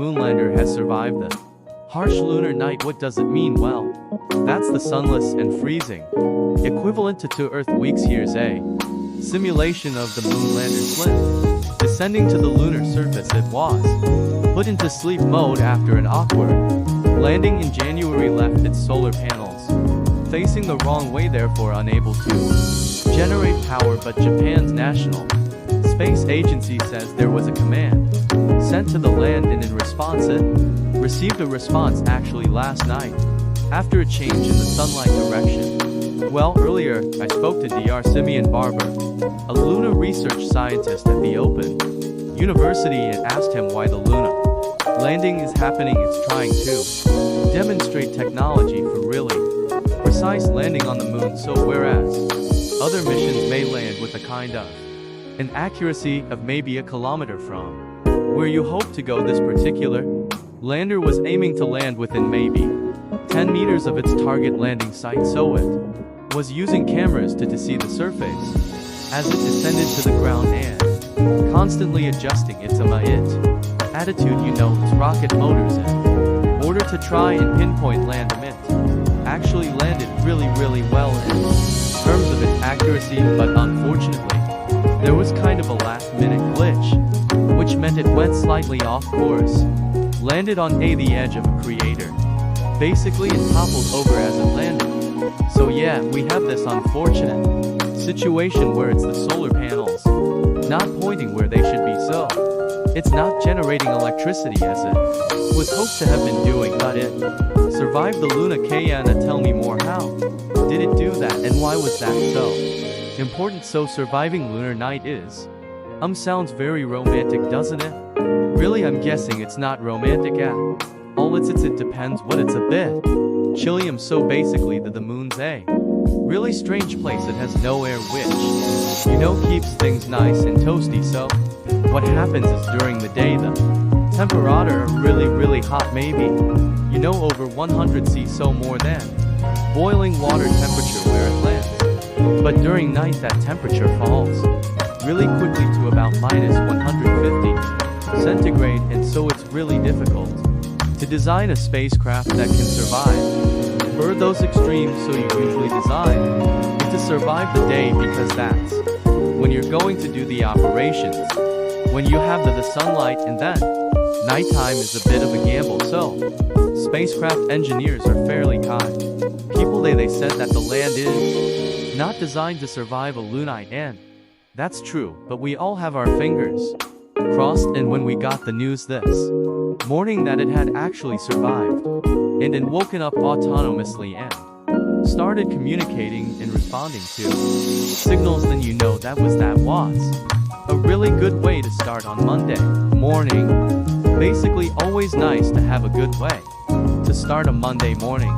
moonlander has survived the harsh lunar night. What does it mean? Well, that's the sunless and freezing, equivalent to 2 Earth weeks. Here's a simulation of the moonlander's slip. Descending to the lunar surface, it was put into sleep mode after an awkward landing in January left its solar panels facing the wrong way, therefore unable to generate power. But Japan's National Space Agency says there was a command sent to the land, and in response it received a response actually last night after a change in the sunlight direction. Well, earlier I spoke to Dr. Simeon Barber, a lunar research scientist at the Open University, and asked him why the lunar landing is happening. It's trying to demonstrate technology for really precise landing on the moon. So whereas other missions may land with a kind of an accuracy of maybe a kilometer from where you hope to go, this particular lander was aiming to land within maybe 10 meters of its target landing site, so it was using cameras to see the surface as it descended to the ground and constantly adjusting its attitude, its rocket motors, in order to try and pinpoint land. It actually landed really well in terms of its accuracy, but unfortunately there was kind of a last-minute glitch, which meant it went slightly off course, landed on the edge of a crater, basically, and toppled over as it landed. So yeah, we have this unfortunate situation where it's the solar panels not pointing where they should be, so it's not generating electricity as it was hoped to have been doing, but it survived the Luna. Kayana, tell me more. How did it do that, and why was that so important? So surviving lunar night is sounds very romantic, doesn't it? Really, I'm guessing it's not romantic at all. It depends what it's a bit chilly. So basically the moon's a really strange place. It has no air, which keeps things nice and toasty. So what happens is during the day the temperature are really hot, maybe over 100 C, so more than boiling water temperature where it lands. But during night that temperature falls really quickly to about minus 150 centigrade, and so it's really difficult to design a spacecraft that can survive for those extremes. So you usually design it to survive the day, because that's when you're going to do the operations, when you have the sunlight, and then nighttime is a bit of a gamble. So spacecraft engineers are fairly kind people. They said that the land is not designed to survive a lunar, and that's true, but we all have our fingers crossed. And when we got the news this morning that it had actually survived and woken up autonomously and started communicating and responding to signals, then that was a really good way to start on Monday morning. Basically always nice to have a good way to start a Monday morning.